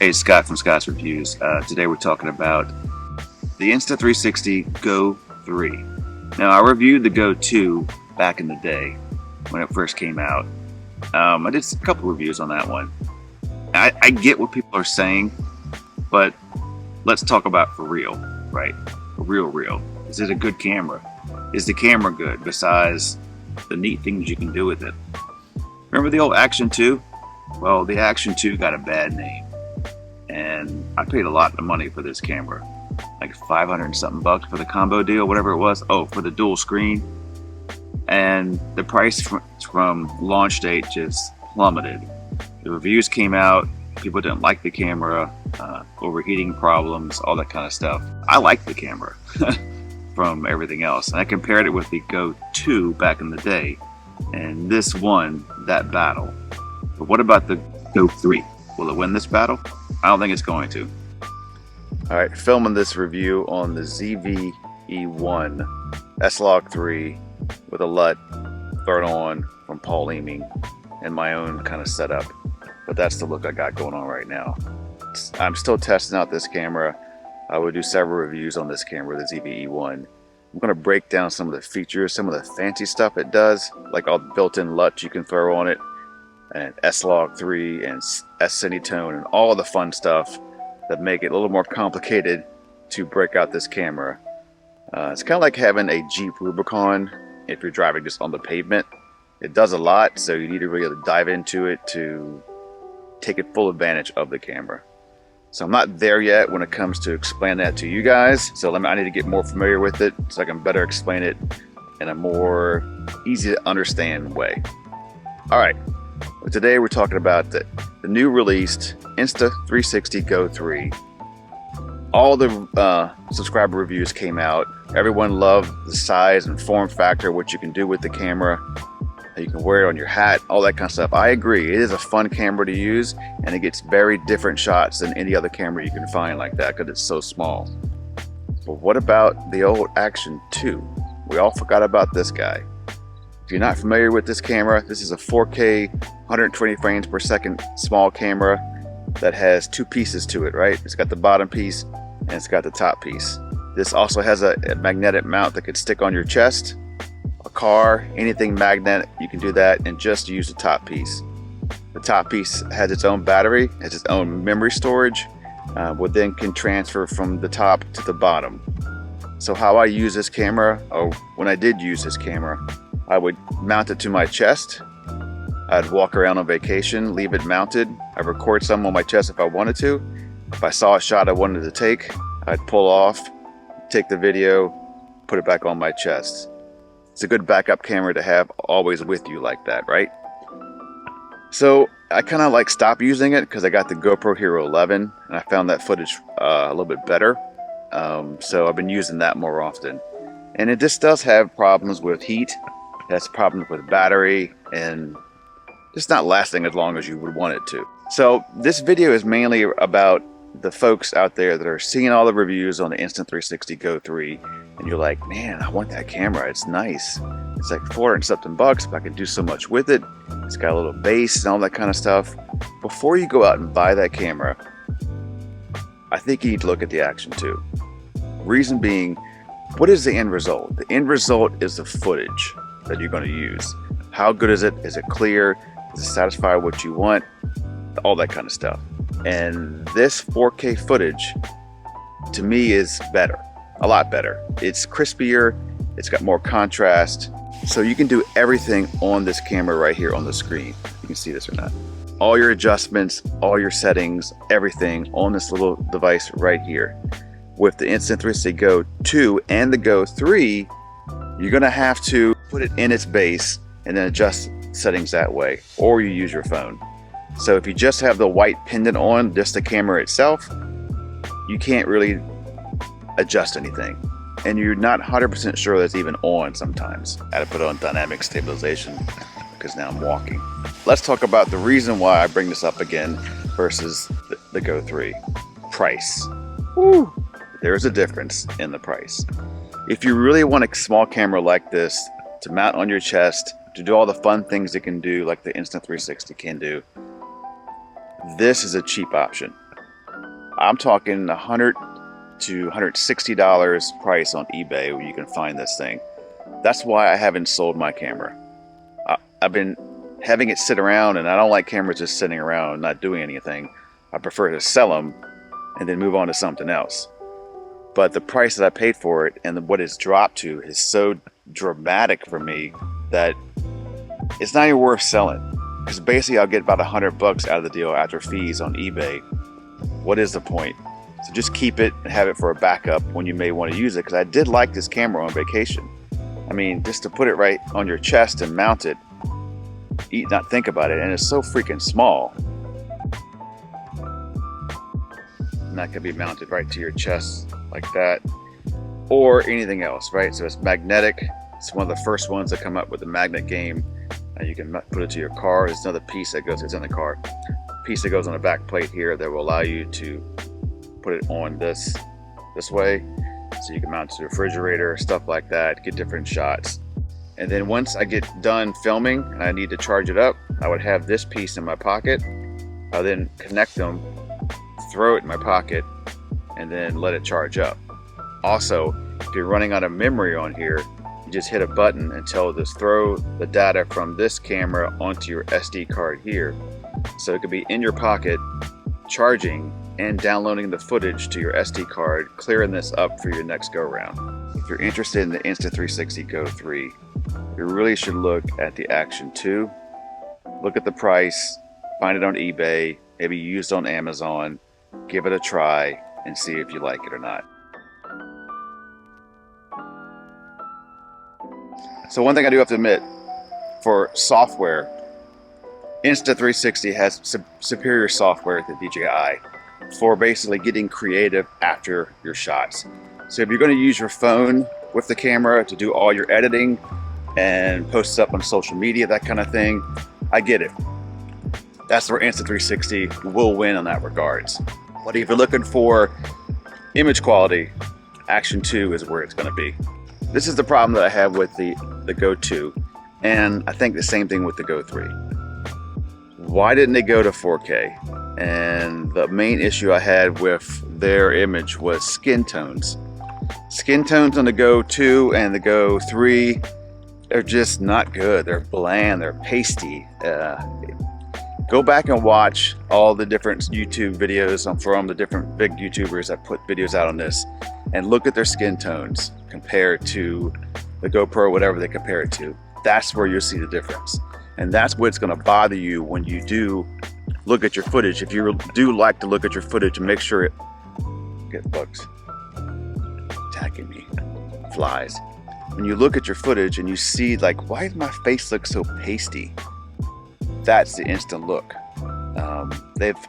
Hey, Scott from Scott's Reviews. Today we're talking about the Insta360 Go 3. Now, I reviewed the Go 2 back in the day when it first came out. I did a couple reviews on that one. I get what people are saying, but let's talk about for real, right? For real. Is it a good camera? Is the camera good besides the neat things you can do with it? Remember the old Action 2? Well, the Action 2 got a bad name. And I paid a lot of money for this camera, like 500 and something bucks for the combo deal, whatever it was. Oh, for the dual screen. And the price from launch date just plummeted. The reviews came out, people didn't like the camera, overheating problems, all that kind of stuff. I like the camera from everything else. And I compared it with the Go 2 back in the day, and this won that battle. But what about the Go 3? Will it win this battle? I don't think it's going to. All right, filming this review on the ZV-E1 S-Log 3 with a LUT third on from Paul Leeming and my own kind of setup. But that's the look I got going on right now. I'm still testing out this camera. I will do several reviews on this camera, the ZV-E1. I'm going to break down some of the features, some of the fancy stuff it does, like all the built-in LUTs you can throw on it, and S-Log 3 and S-Cinetone and all the fun stuff that make it a little more complicated to break out this camera. It's kind of like having a Jeep Rubicon if you're driving just on the pavement. It does a lot, so you need to really dive into it to take full advantage of the camera. So I'm not there yet when it comes to explain that to you guys, so I need to get more familiar with it so I can better explain it in a more easy to understand way. Alright, today we're talking about the new released Insta360 Go 3. All the subscriber reviews came out. Everyone loved the size and form factor, what you can do with the camera. You can wear it on your hat, all that kind of stuff. I agree, it is a fun camera to use, and it gets very different shots than any other camera you can find like that because it's so small. But what about the old Action 2? We all forgot about this guy. If you're not familiar with this camera, this is a 4K 120 frames per second small camera that has two pieces to it, right? It's got the bottom piece and it's got the top piece. This also has a magnetic mount that could stick on your chest, a car, anything magnetic, you can do that and just use the top piece. The top piece has its own battery, has its own memory storage, which then can transfer from the top to the bottom. So how I use this camera, or when I did use this camera, I would mount it to my chest. I'd walk around on vacation, leave it mounted. I'd record some on my chest if I wanted to. If I saw a shot I wanted to take, I'd pull off, take the video, put it back on my chest. It's a good backup camera to have always with you like that, right? So I kind of like stopped using it because I got the GoPro Hero 11 and I found that footage a little bit better. So I've been using that more often. And it just does have problems with heat. It has problems with battery and it's not lasting as long as you would want it to. So this video is mainly about the folks out there that are seeing all the reviews on the Insta360 Go 3 and you're like, man, I want that camera, it's nice. It's like 400 and something bucks, but I can do so much with it. It's got a little bass and all that kind of stuff. Before you go out and buy that camera, I think you need to look at the Action 2. Reason being, what is the end result? The end result is the footage that you're going to use. How good is it? Is it clear? Does it satisfy what you want? All that kind of stuff. And this 4K footage, to me, is better. A lot better. It's crispier. It's got more contrast. So you can do everything on this camera right here on the screen. You can see this or not. All your adjustments, all your settings, everything on this little device right here. With the Insta360 Go 2 and the Go 3, you're going to have to put it in its base and then adjust settings that way, or you use your phone. So if you just have the white pendant on, just the camera itself, you can't really adjust anything. And you're not 100% sure that's even on sometimes. I had to put on dynamic stabilization because now I'm walking. Let's talk about the reason why I bring this up again versus the Go 3. Price. Woo. There's a difference in the price. If you really want a small camera like this to mount on your chest, to do all the fun things it can do like the Insta360 can do, this is a cheap option. I'm talking $100 to $160 price on eBay where you can find this thing. That's why I haven't sold my camera. I've been having it sit around, and I don't like cameras just sitting around and not doing anything. I prefer to sell them and then move on to something else. But the price that I paid for it and what it's dropped to is so dramatic for me that it's not even worth selling. Because basically I'll get about $100 out of the deal after fees on eBay. What is the point? So just keep it and have it for a backup when you may want to use it, because I did like this camera on vacation. I mean, just to put it right on your chest and mount it, not think about it, and it's so freaking small. And that can be mounted right to your chest like that, or anything else, right? So it's magnetic. It's one of the first ones that come up with the magnet game. You can put it to your car. There's another piece that goes, it's in the car, piece that goes on the back plate here that will allow you to put it on this way, so you can mount it to the refrigerator, stuff like that, get different shots. And then once I get done filming and I need to charge it up, I would have this piece in my pocket. I'll then connect them, throw it in my pocket, and then let it charge up. Also, if you're running out of memory on here, you just hit a button and tell this throw the data from this camera onto your SD card here. So it could be in your pocket, charging and downloading the footage to your SD card, clearing this up for your next go round. If you're interested in the Insta360 Go 3, you really should look at the Action 2. Look at the price, find it on eBay, maybe used on Amazon, give it a try and see if you like it or not. So one thing I do have to admit, for software, Insta360 has superior software to DJI for basically getting creative after your shots. So if you're going to use your phone with the camera to do all your editing and post it up on social media, that kind of thing, I get it. That's where Insta360 will win in that regards. But if you're looking for image quality, Action 2 is where it's going to be. This is the problem that I have with the Go 2, and I think the same thing with the Go 3. Why didn't they go to 4K? And the main issue I had with their image was skin tones. Skin tones on the Go 2 and the Go 3 are just not good. They're bland, they're pasty. Go back and watch all the different YouTube videos from the different big YouTubers that put videos out on this, and look at their skin tones compared to the GoPro, whatever they compare it to. That's where you'll see the difference. And that's what's gonna bother you when you do look at your footage. If you do like to look at your footage and make sure it, get bugs attacking me, flies. When you look at your footage and you see like, why does my face look so pasty? That's the instant look.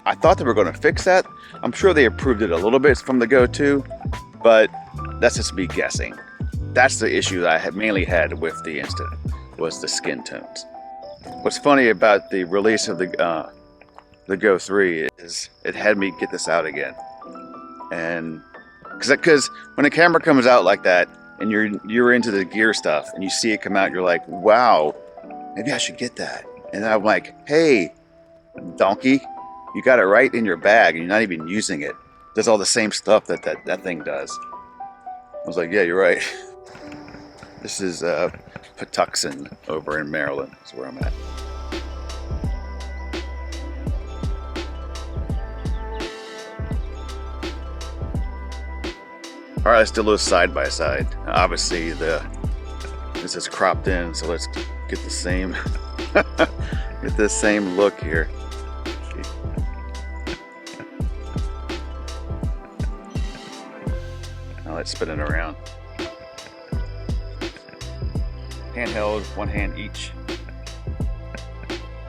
I thought they were going to fix that. I'm sure they improved it a little bit from the Go 2, but that's just me guessing. That's the issue that I had mainly had with the Insta, was the skin tones. What's funny about the release of the Go 3 is it had me get this out again, and because when a camera comes out like that and you're into the gear stuff and you see it come out, you're like, wow, maybe I should get that. And I'm like, hey, donkey, you got it right in your bag and you're not even using it. It does all the same stuff that thing does. I was like, yeah, you're right. This is Patuxent over in Maryland is where I'm at. All right, let's do a little side by side. Obviously, this is cropped in, so let's get the same get the same look here. Now let's spin it around. Handheld, one hand each.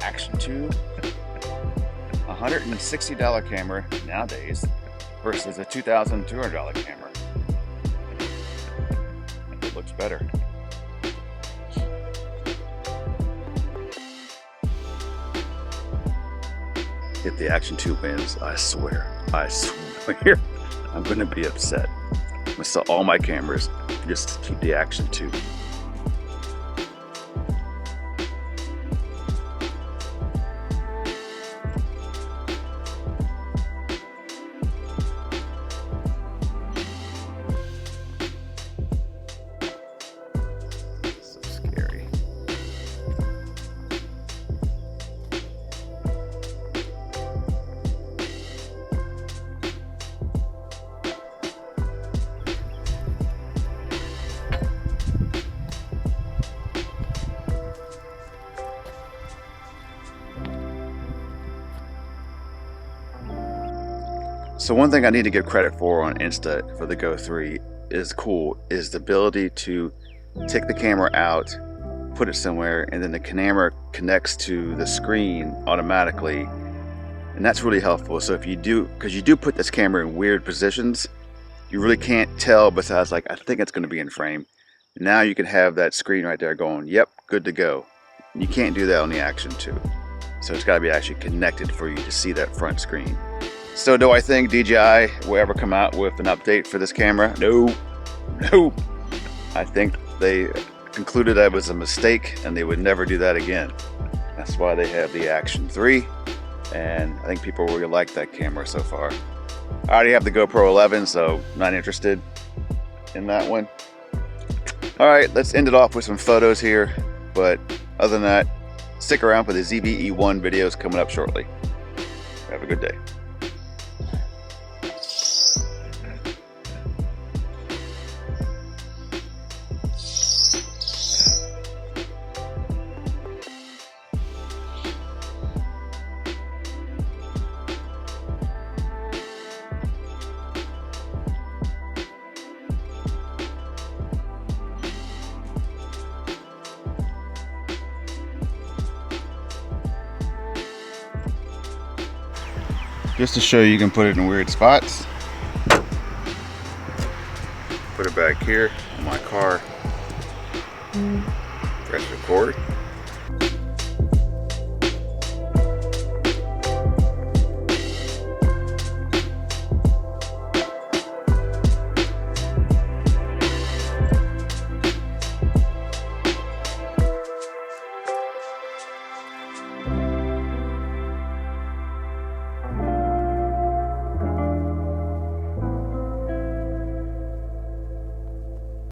Action 2, $160 camera nowadays versus a $2,200 camera. It looks better. If the Action 2 wins, I swear, I'm going to be upset. I'm going to sell all my cameras just to keep the Action 2. So one thing I need to give credit for on Insta for the Go 3 is the ability to take the camera out, put it somewhere, and then the camera connects to the screen automatically. And that's really helpful. So if you do, because you do put this camera in weird positions, you really can't tell besides like, I think it's going to be in frame. Now you can have that screen right there going, yep, good to go. You can't do that on the Action 2. So it's got to be actually connected for you to see that front screen. So do I think DJI will ever come out with an update for this camera? No. I think they concluded that it was a mistake and they would never do that again. That's why they have the Action 3. And I think people really like that camera so far. I already have the GoPro 11, so not interested in that one. All right, let's end it off with some photos here. But other than that, stick around for the ZV-E1 videos coming up shortly. Have a good day. Just to show you can put it in weird spots. Put it back here in my car. Press record.